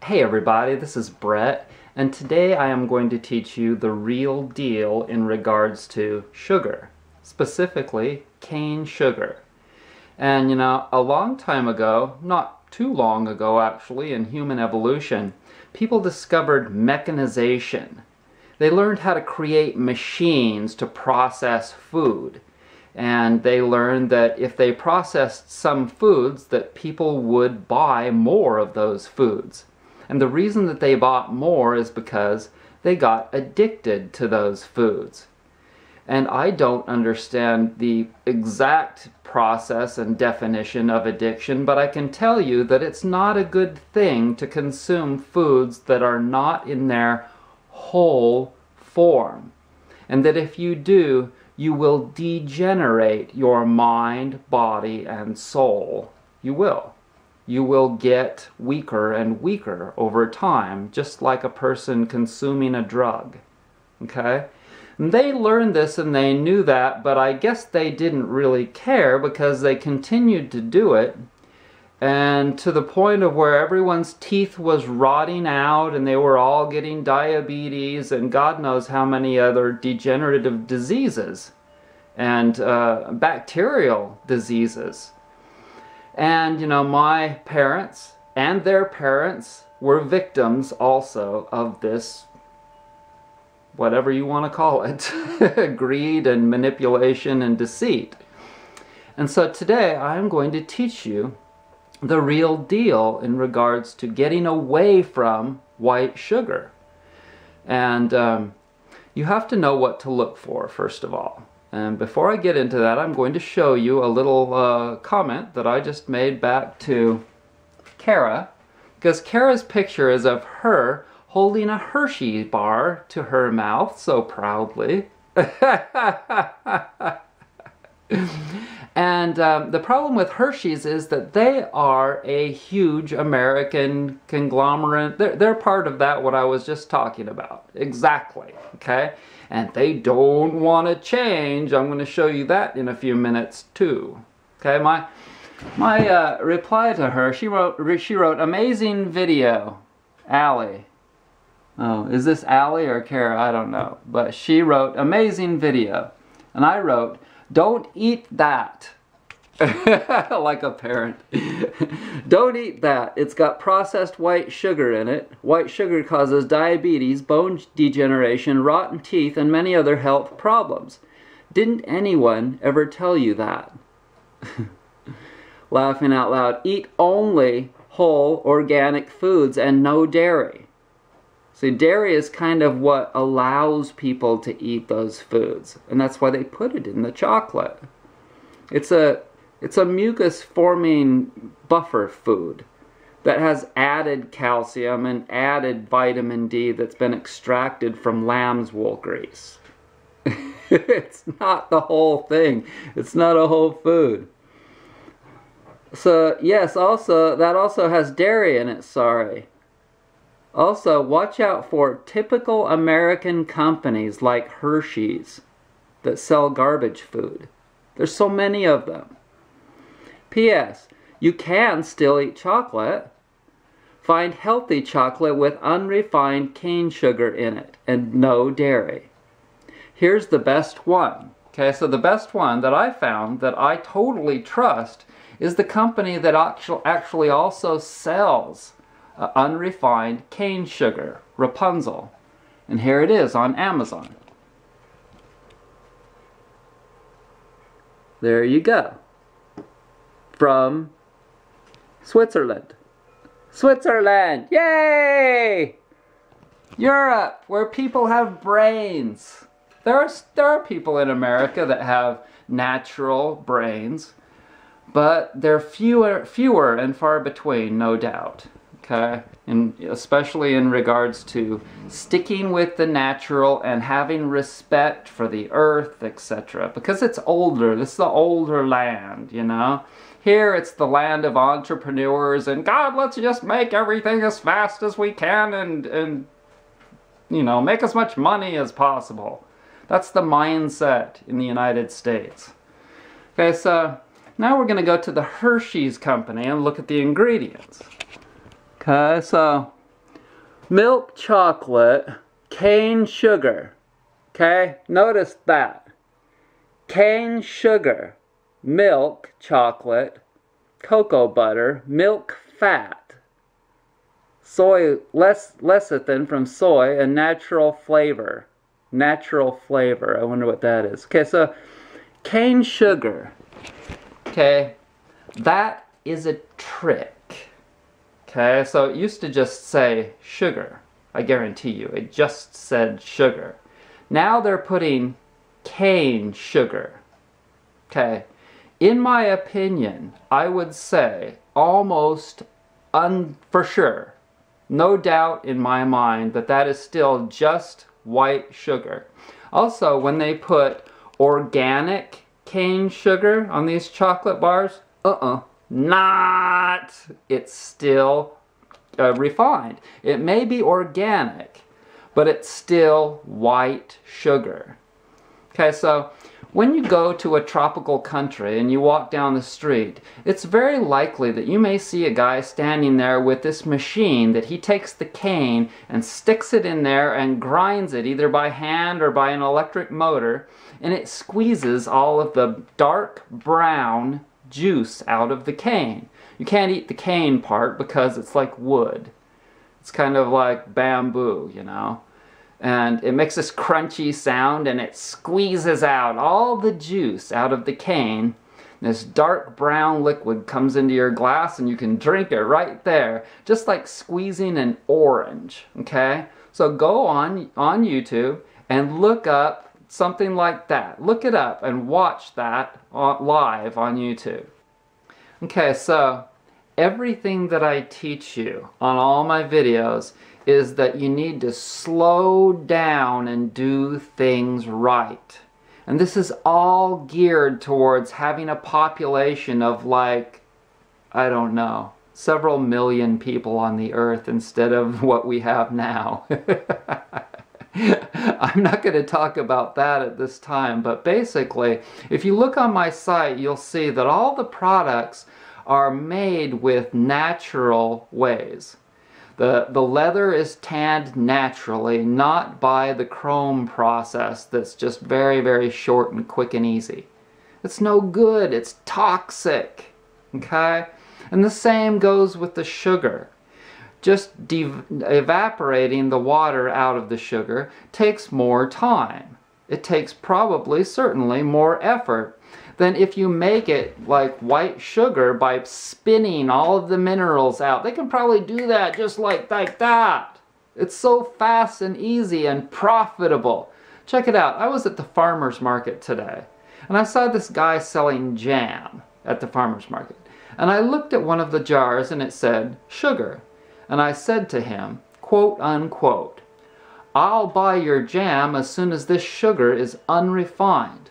Hey everybody, this is Brett, and today I am going to teach you the real deal in regards to sugar, specifically cane sugar. And a long time ago, not too long ago actually, in human evolution, people discovered mechanization. They learned how to create machines to process food. And they learned that if they processed some foods, that people would buy more of those foods. And the reason that they bought more is because they got addicted to those foods. And I don't understand the exact process and definition of addiction, but I can tell you that it's not a good thing to consume foods that are not in their whole form. And that if you do, you will degenerate your mind, body, and soul. You will. You will get weaker and weaker over time, just like a person consuming a drug. Okay? And they learned this and they knew that, but I guess they didn't really care because they continued to do it. And to the point of where everyone's teeth was rotting out and they were all getting diabetes and God knows how many other degenerative diseases and bacterial diseases. And my parents and their parents were victims also of this, whatever you want to call it, greed and manipulation and deceit. And so today I'm going to teach you the real deal in regards to getting away from white sugar. And you have to know what to look for, first of all. And before I get into that, I'm going to show you a little comment that I just made back to Kara, because Kara's picture is of her holding a Hershey bar to her mouth so proudly. And the problem with Hershey's is that they are a huge American conglomerate. They're part of that, what I was just talking about. Exactly, okay? And they don't want to change. I'm going to show you that in a few minutes too. Okay, my reply to her, she wrote, amazing video, Allie. Oh, is this Allie or Kara? I don't know. But she wrote, amazing video. And I wrote, don't eat that. Like a parent. Don't eat that. It's got processed white sugar in it. White sugar causes diabetes, bone degeneration, rotten teeth, and many other health problems. Didn't anyone ever tell you that? Laughing out loud. Eat only whole organic foods and no dairy. See, dairy is kind of what allows people to eat those foods, and that's why they put it in the chocolate. It's a mucus-forming buffer food that has added calcium and added vitamin D that's been extracted from lamb's wool grease. It's not the whole thing. It's not a whole food. So, yes, also, that also has dairy in it, sorry. Also, watch out for typical American companies like Hershey's that sell garbage food. There's so many of them. P.S. You can still eat chocolate. Find healthy chocolate with unrefined cane sugar in it and no dairy. Here's the best one. Okay, so the best one that I found that I totally trust is the company that actually also sells unrefined cane sugar, Rapunzel. And here it is on Amazon. There you go. From Switzerland. Switzerland! Yay! Europe, where people have brains. There are people in America that have natural brains, but they're fewer and far between, no doubt. Okay, and especially in regards to sticking with the natural and having respect for the earth, etc. Because it's older. This is the older land, Here it's the land of entrepreneurs and God, let's just make everything as fast as we can and make as much money as possible. That's the mindset in the United States. Okay, so now we're going to go to the Hershey's company and look at the ingredients. Okay, so Milk chocolate, cane sugar. Okay, notice that. Cane sugar, milk chocolate, cocoa butter, milk fat, soy lecithin from soy, and natural flavor. Natural flavor. I wonder what that is. Okay, so cane sugar. Okay, that is a trick. Okay, so it used to just say sugar. I guarantee you, it just said sugar. Now they're putting cane sugar. Okay, in my opinion, I would say almost for sure, no doubt in my mind that that is still just white sugar. Also, when they put organic cane sugar on these chocolate bars, not. It's still refined. It may be organic, but it's still white sugar. Okay, so when you go to a tropical country and you walk down the street, it's very likely that you may see a guy standing there with this machine that he takes the cane and sticks it in there and grinds it either by hand or by an electric motor, and it squeezes all of the dark brown juice out of the cane. You can't eat the cane part because it's like wood. It's kind of like bamboo, you know. And it makes this crunchy sound and it squeezes out all the juice out of the cane. This dark brown liquid comes into your glass and you can drink it right there, just like squeezing an orange, okay? So go on YouTube and look up something like that. Look it up and watch that live on YouTube. Okay, so everything that I teach you on all my videos is that you need to slow down and do things right. And this is all geared towards having a population of like, I don't know, several million people on the earth instead of what we have now. I'm not going to talk about that at this time, but basically, if you look on my site, you'll see that all the products are made with natural ways. The leather is tanned naturally, not by the chrome process that's just very, very short and quick and easy. It's no good. It's toxic. Okay? And the same goes with the sugar. Just evaporating the water out of the sugar takes more time. It takes probably, certainly, more effort than if you make it like white sugar by spinning all of the minerals out. They can probably do that just like that. It's so fast and easy and profitable. Check it out. I was at the farmer's market today, and I saw this guy selling jam at the farmer's market. And I looked at one of the jars and it said, sugar. And I said to him, quote unquote, "I'll buy your jam as soon as this sugar is unrefined."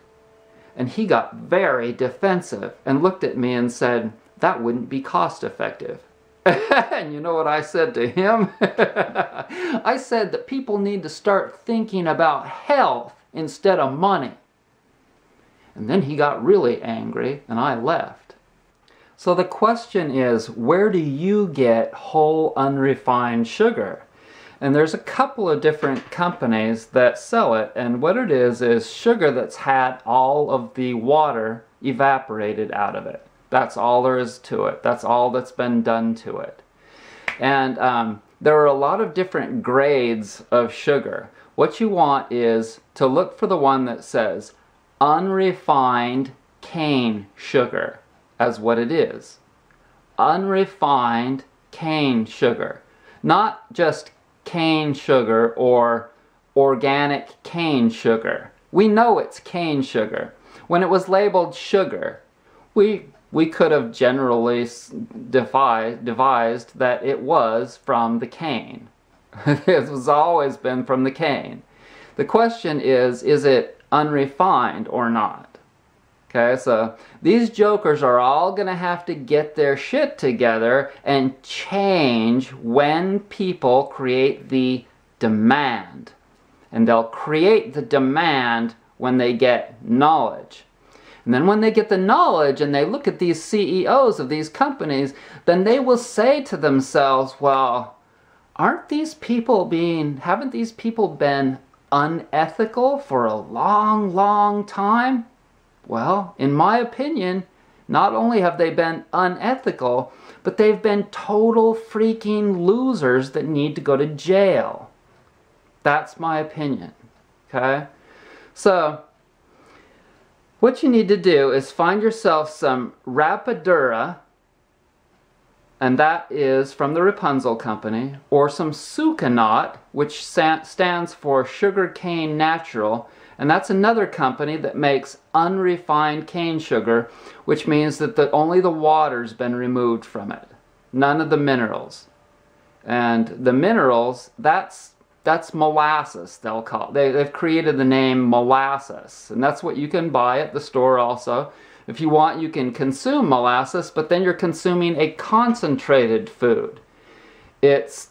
And he got very defensive and looked at me and said, "That wouldn't be cost effective." And you know what I said to him? I said that people need to start thinking about health instead of money. And then he got really angry and I left. So the question is, where do you get whole unrefined sugar? And there's a couple of different companies that sell it, and what it is sugar that's had all of the water evaporated out of it. That's all there is to it. That's all that's been done to it. And there are a lot of different grades of sugar. What you want is to look for the one that says unrefined cane sugar as what it is. Unrefined cane sugar. Not just cane sugar or organic cane sugar. We know it's cane sugar. When it was labeled sugar, we could have generally devised that it was from the cane. It has always been from the cane. The question is it unrefined or not? Okay, so these jokers are all going to have to get their shit together and change when people create the demand. And they'll create the demand when they get knowledge. And then when they get the knowledge and they look at these CEOs of these companies, then they will say to themselves, well, haven't these people been unethical for a long, long time? Well, in my opinion, not only have they been unethical, but they've been total freaking losers that need to go to jail. That's my opinion, okay? So, what you need to do is find yourself some Rapadura, and that is from the Rapunzel company, or some Sucanot, which stands for Sugar Cane Natural, and that's another company that makes unrefined cane sugar, which means that only the water's been removed from it. None of the minerals. And the minerals, that's molasses, they'll call it. They've created the name molasses, and that's what you can buy at the store also. If you want, you can consume molasses, but then you're consuming a concentrated food. It's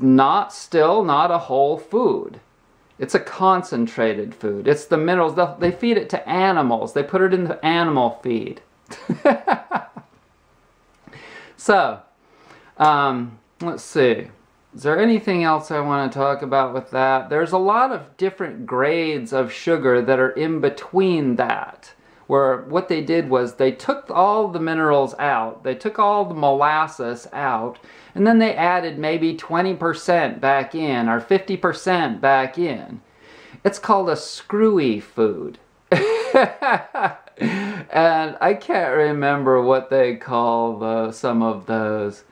still not a whole food. It's a concentrated food. It's the minerals. They feed it to animals. They put it in the animal feed. So, let's see. Is there anything else I want to talk about with that? There's a lot of different grades of sugar that are in between that, where what they did was they took all the minerals out, they took all the molasses out, and then they added maybe 20% back in, or 50% back in. It's called a screwy food. And I can't remember what they call some of those.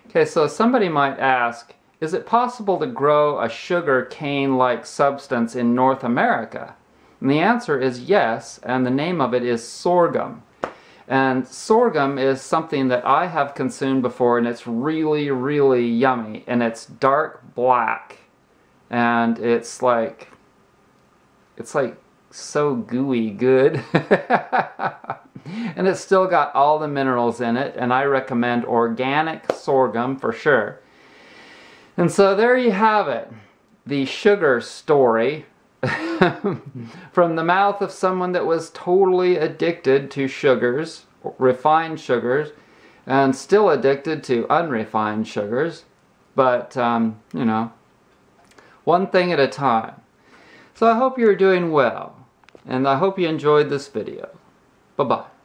Okay, so somebody might ask, is it possible to grow a sugar cane-like substance in North America? And the answer is yes, and the name of it is sorghum. And sorghum is something that I have consumed before, and it's really, really yummy. And it's dark black, and it's like so gooey good. And it's still got all the minerals in it, and I recommend organic sorghum for sure. And so there you have it, the sugar story from the mouth of someone that was totally addicted to sugars, refined sugars, and still addicted to unrefined sugars. But, you know, one thing at a time. So I hope you're doing well, and I hope you enjoyed this video. Bye-bye.